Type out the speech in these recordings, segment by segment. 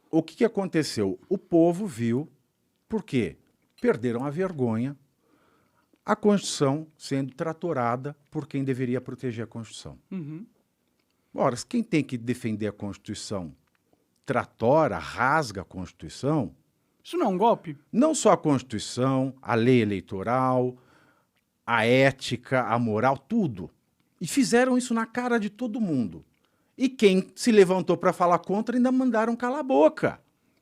O que aconteceu? O povo viu, por quê? Perderam a vergonha, a Constituição sendo tratorada por quem deveria proteger a Constituição. Ora, quem tem que defender a Constituição tratora, rasga a Constituição. Isso não é um golpe? Não só a Constituição, a lei eleitoral, a ética, a moral, tudo. E fizeram isso na cara de todo mundo. E quem se levantou para falar contra ainda mandaram calar a boca.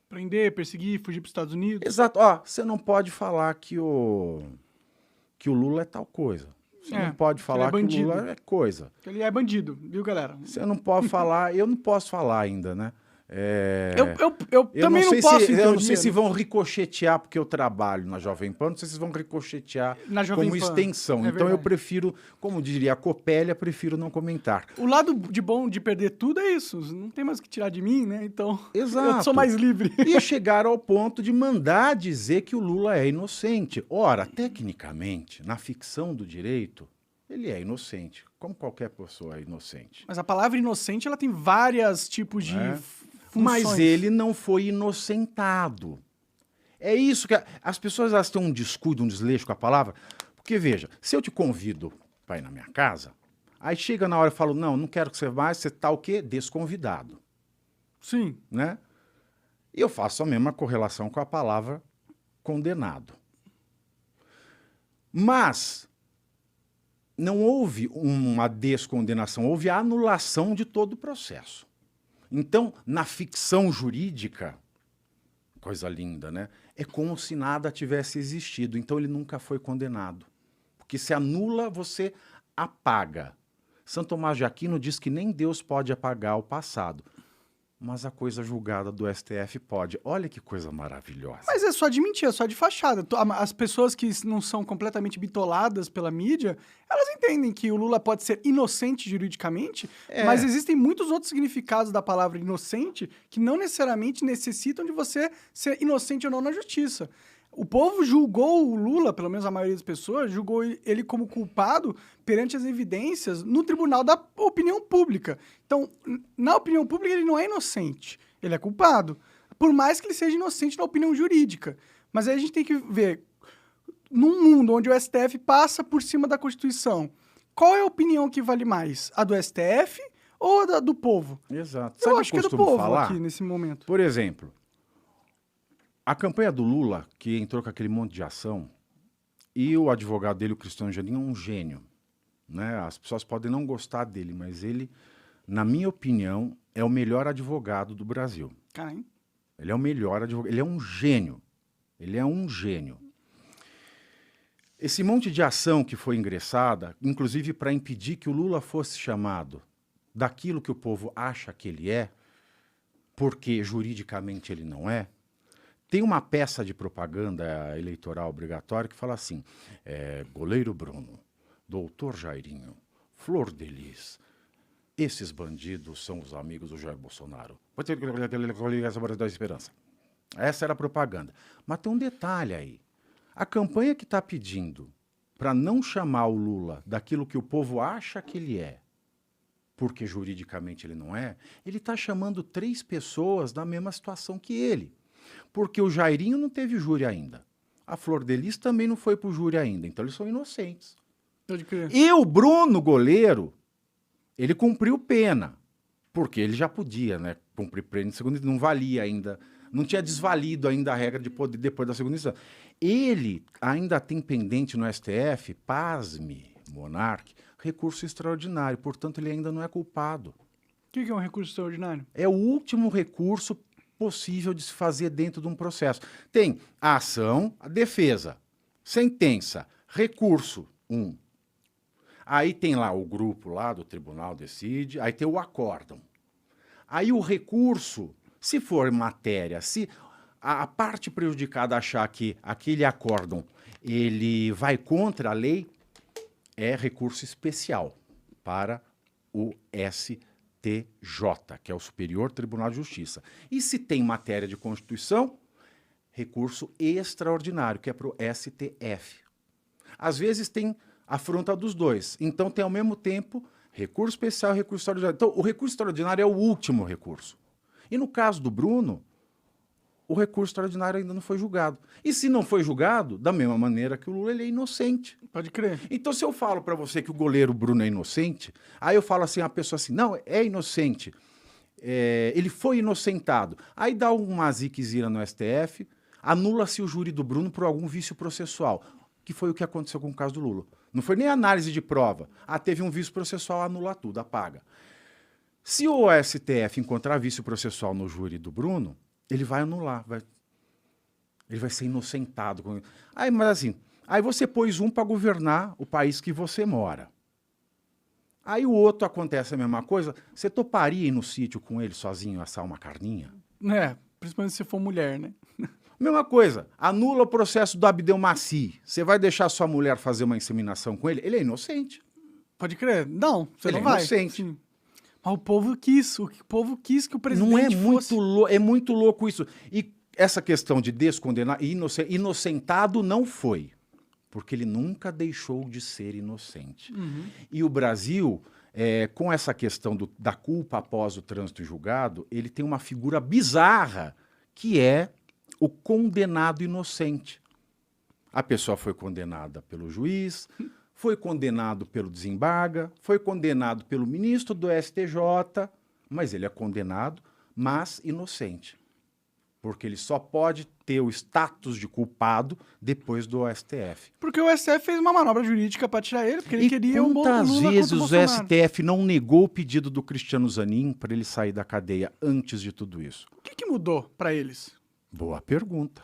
Prender, perseguir, fugir para os Estados Unidos. Exato. Ó, você não pode falar que o Lula é tal coisa. Você não pode falar que o Lula é coisa. Que ele é bandido, viu, galera? Você não pode falar, eu não posso falar ainda, né? Eu também não posso, eu não sei se vão ricochetear, porque eu trabalho na Jovem Pan, não sei se vão ricochetear como extensão. Então verdade. eu prefiro, como diria a Copélia, prefiro não comentar. O lado de bom de perder tudo é isso. Não tem mais o que tirar de mim, né? Então, Exato. eu sou mais livre. E chegaram ao ponto de mandar dizer que o Lula é inocente. Ora, tecnicamente, na ficção do direito, ele é inocente, como qualquer pessoa é inocente. Mas a palavra inocente, ela tem vários tipos de funções. Mas ele não foi inocentado. É isso que... As pessoas elas têm um descuido, um desleixo com a palavra. Porque, veja, se eu te convido para ir na minha casa, aí chega na hora e falo, não quero que você vá, você está o quê? Desconvidado. Sim. Né? E eu faço a mesma correlação com a palavra condenado. Mas não houve uma descondenação, houve a anulação de todo o processo. Então, na ficção jurídica, coisa linda, né? É como se nada tivesse existido. Então, ele nunca foi condenado. Porque se anula, você apaga. Santo Tomás de Aquino diz que nem Deus pode apagar o passado. Mas a coisa julgada do STF pode. Olha que coisa maravilhosa. Mas é só de mentira, é só de fachada. As pessoas que não são completamente bitoladas pela mídia, elas entendem que o Lula pode ser inocente juridicamente, mas existem muitos outros significados da palavra inocente que não necessariamente necessitam de você ser inocente ou não na justiça. O povo julgou o Lula, pelo menos a maioria das pessoas, julgou ele como culpado perante as evidências no tribunal da opinião pública. Então, na opinião pública, ele não é inocente, ele é culpado. Por mais que ele seja inocente na opinião jurídica. Mas aí a gente tem que ver, num mundo onde o STF passa por cima da Constituição, qual é a opinião que vale mais? A do STF ou a do povo? Exato. Eu acho que é do povo aqui, nesse momento. Por exemplo, a campanha do Lula, que entrou com aquele monte de ação, e o advogado dele, o Cristiano Zanin, é um gênio. Né? As pessoas podem não gostar dele, mas ele, na minha opinião, é o melhor advogado do Brasil. Caramba. Ele é o melhor advogado. Ele é um gênio. Ele é um gênio. Esse monte de ação que foi ingressada, inclusive para impedir que o Lula fosse chamado daquilo que o povo acha que ele é, porque juridicamente ele não é, tem uma peça de propaganda eleitoral obrigatória que fala assim, goleiro Bruno, doutor Jairinho, Flor de Lis, esses bandidos são os amigos do Jair Bolsonaro. Da Esperança. Essa era a propaganda. Mas tem um detalhe aí. A campanha que está pedindo para não chamar o Lula daquilo que o povo acha que ele é, porque juridicamente ele não é, ele está chamando 3 pessoas na mesma situação que ele. Porque o Jairinho não teve júri ainda. A Flor de Lis também não foi para o júri ainda. Então eles são inocentes. E o Bruno, goleiro, ele cumpriu pena. Porque ele já podia, né? Cumprir pena em segunda instância. Não valia ainda. Não tinha desvalido ainda a regra de poder depois da segunda instância. Ele ainda tem pendente no STF, pasme, monarque, recurso extraordinário. Portanto, ele ainda não é culpado. O que é um recurso extraordinário? É o último recurso possível de se fazer dentro de um processo. Tem a ação, a defesa, sentença, recurso, 1. Aí tem lá o grupo lá do tribunal decide, aí tem o acórdão. Aí o recurso, se for matéria, se a parte prejudicada achar que aquele acórdão ele vai contra a lei, é recurso especial para o STJ, que é o Superior Tribunal de Justiça. E se tem matéria de Constituição, recurso extraordinário, que é para o STF. Às vezes tem afronta dos dois. Então tem ao mesmo tempo recurso especial e recurso extraordinário. Então o recurso extraordinário é o último recurso. E no caso do Bruno, o recurso extraordinário ainda não foi julgado. E se não foi julgado, da mesma maneira que o Lula, ele é inocente. Pode crer. Então, se eu falo para você que o goleiro Bruno é inocente, aí eu falo assim, a pessoa assim, não, é inocente. Ele foi inocentado. Aí dá uma ziquezira no STF, anula-se o júri do Bruno por algum vício processual, que foi o que aconteceu com o caso do Lula. Não foi nem análise de prova. Teve um vício processual, anula tudo, apaga. Se o STF encontrar vício processual no júri do Bruno, ele vai anular, ele vai ser inocentado. Mas assim, aí você pôs um para governar o país que você mora. Aí o outro acontece a mesma coisa. Você toparia ir no sítio com ele sozinho assar uma carninha? Principalmente se for mulher, né? Mesma coisa, anula o processo do Abdelmaci. Você vai deixar sua mulher fazer uma inseminação com ele? Ele é inocente. Pode crer? Não, você Ele não vai. Inocente. Sim. Mas o povo quis que o presidente Não é fosse... é muito louco isso. E essa questão de descondenar, inocentado não foi, porque ele nunca deixou de ser inocente. E o Brasil, com essa questão da culpa após o trânsito julgado, ele tem uma figura bizarra, que é o condenado inocente. A pessoa foi condenada pelo juiz, foi condenado pelo desembarga, foi condenado pelo ministro do STJ, mas ele é condenado, mas inocente. Porque ele só pode ter o status de culpado depois do STF. Porque o STF fez uma manobra jurídica para tirar ele, porque ele queria o Lula quantas vezes contra o o Bolsonaro. STF não negou o pedido do Cristiano Zanin para ele sair da cadeia antes de tudo isso? O que mudou para eles? Boa pergunta.